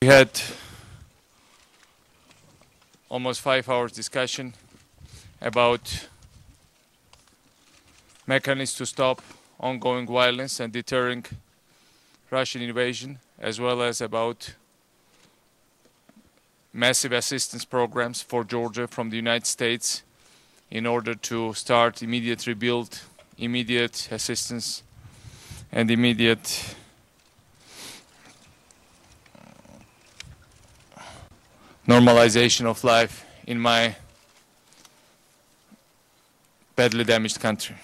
We had almost 5 hours discussion about mechanisms to stop ongoing violence and deterring Russian invasion, as well as about massive assistance programs for Georgia from the United States in order to start immediate rebuild, immediate assistance, and immediate normalization of life in my badly damaged country.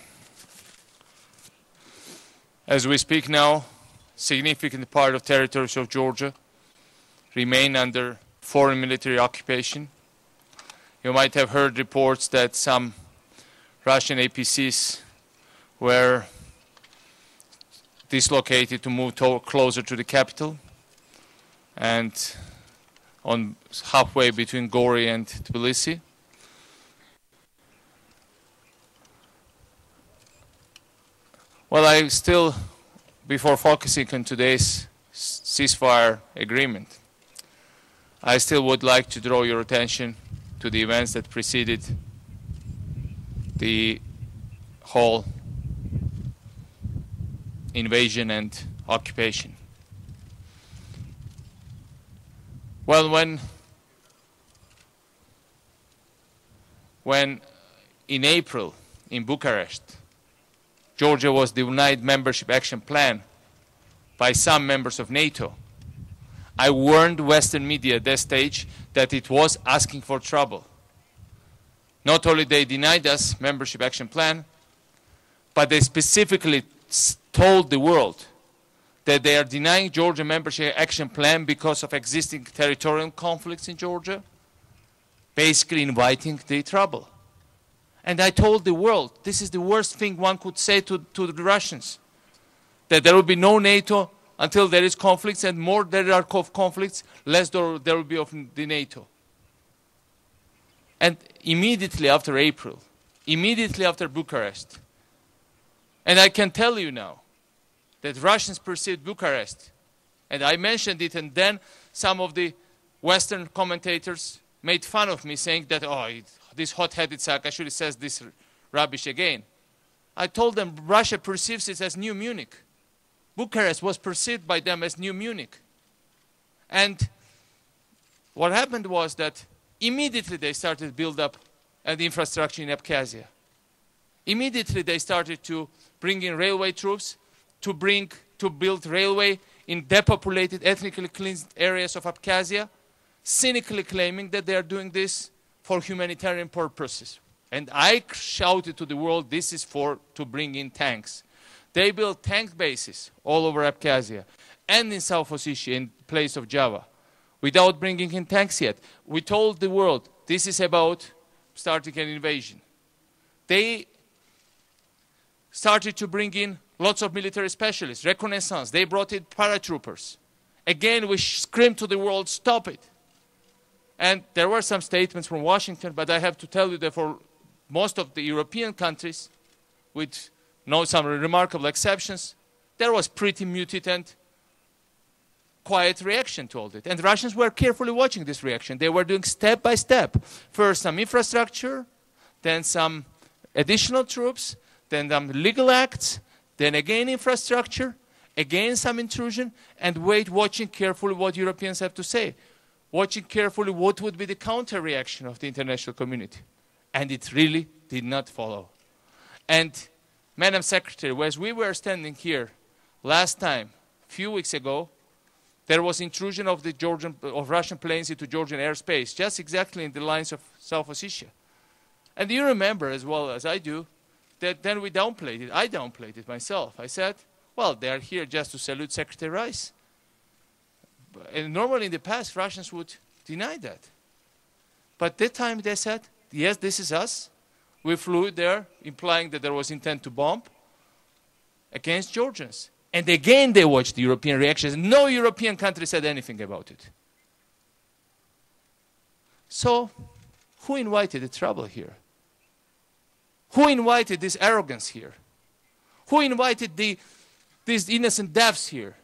As we speak now, significant part of territories of Georgia remain under foreign military occupation. You might have heard reports that some Russian APCs were dislocated to move closer to the capital, and on halfway between Gori and Tbilisi. Well, I still, before focusing on today's ceasefire agreement, I still would like to draw your attention to the events that preceded the whole invasion and occupation. Well, when in April in Bucharest, Georgia was denied membership action plan by some members of NATO, I warned Western media at that stage that it was asking for trouble. Not only they denied us membership action plan, but they specifically told the world that they are denying Georgia membership action plan because of existing territorial conflicts in Georgia, basically inviting the trouble. And I told the world, this is the worst thing one could say to the Russians, that there will be no NATO until there is conflicts, and more there are conflicts, less there will be of the NATO. And immediately after April, immediately after Bucharest, and I can tell you now that Russians perceived Bucharest, and I mentioned it, and then some of the Western commentators made fun of me, saying that, this hot-headed Saakashvili says this rubbish again. I told them Russia perceives it as New Munich. Bucharest was perceived by them as New Munich. And what happened was that immediately they started to build up the infrastructure in Abkhazia. Immediately they started to bring in railway troops, to build railway in depopulated, ethnically cleansed areas of Abkhazia, cynically claiming that they are doing this for humanitarian purposes. And I shouted to the world, this is to bring in tanks. They built tank bases all over Abkhazia and in South Ossetia in place of Java without bringing in tanks yet. We told the world, this is about starting an invasion. They started to bring in lots of military specialists, reconnaissance. They brought in paratroopers. Again, we screamed to the world, stop it. And there were some statements from Washington, but I have to tell you that for most of the European countries, with some remarkable exceptions, there was pretty muted and quiet reaction to all that. And Russians were carefully watching this reaction. They were doing step by step. First some infrastructure, then some additional troops, then some legal acts, then again infrastructure, again some intrusion, and watching carefully what Europeans have to say. Watching carefully what would be the counter-reaction of the international community. And it really did not follow. And Madam Secretary, as we were standing here last time, a few weeks ago, there was intrusion of Russian planes into Georgian airspace, just exactly in the lines of South Ossetia. And you remember as well as I do, that then we downplayed it. I downplayed it myself. I said, well, they are here just to salute Secretary Rice. And normally in the past, Russians would deny that. But that time they said, yes, this is us. We flew there, implying that there was intent to bomb against Georgians. And again, they watched the European reactions. No European country said anything about it. So, who invited the trouble here? Who invited this arrogance here? Who invited these innocent deaths here?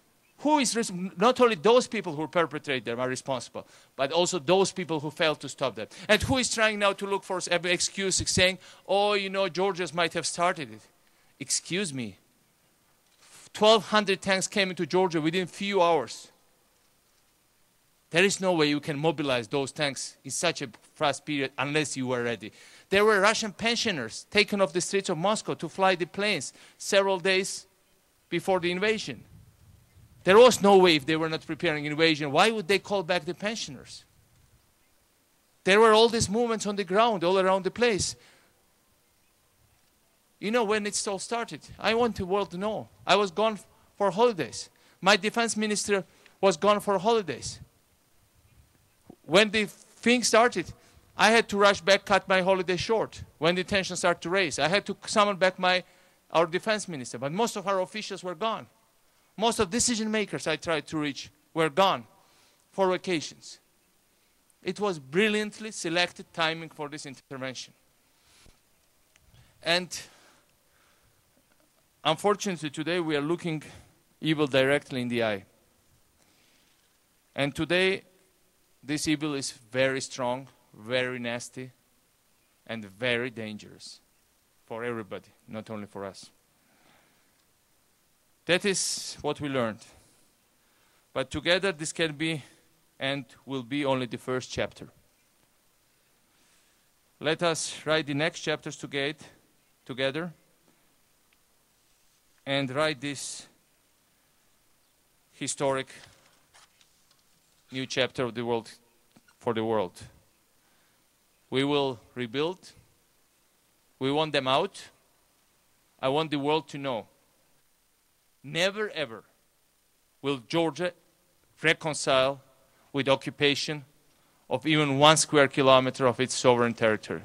who is not only those people who perpetrate them are responsible, but also those people who failed to stop them. And who is trying now to look for every excuse, saying, oh, you know, Georgians might have started it. Excuse me. 1,200 tanks came into Georgia within few hours. There is no way you can mobilize those tanks in such a fast period unless you were ready. There were Russian pensioners taken off the streets of Moscow to fly the planes several days before the invasion. There was no way, if they were not preparing invasion, why would they call back the pensioners? There were all these movements on the ground, all around the place. You know, when it all started, I want the world to know. I was gone for holidays. My defense minister was gone for holidays. When the thing started, I had to rush back, cut my holiday short. When the tension started to raise, I had to summon back our defense minister. But most of our officials were gone. Most of the decision makers I tried to reach were gone for vacations. It was brilliantly selected timing for this intervention. And unfortunately today we are looking evil directly in the eye. And today this evil is very strong, very nasty, and very dangerous for everybody, not only for us. That is what we learned. But together this can be and will be only the first chapter. Let us write the next chapters together and write this historic new chapter of the world for the world. We will rebuild. We want them out. I want the world to know. Never ever will Georgia reconcile with occupation of even 1 square kilometer of its sovereign territory.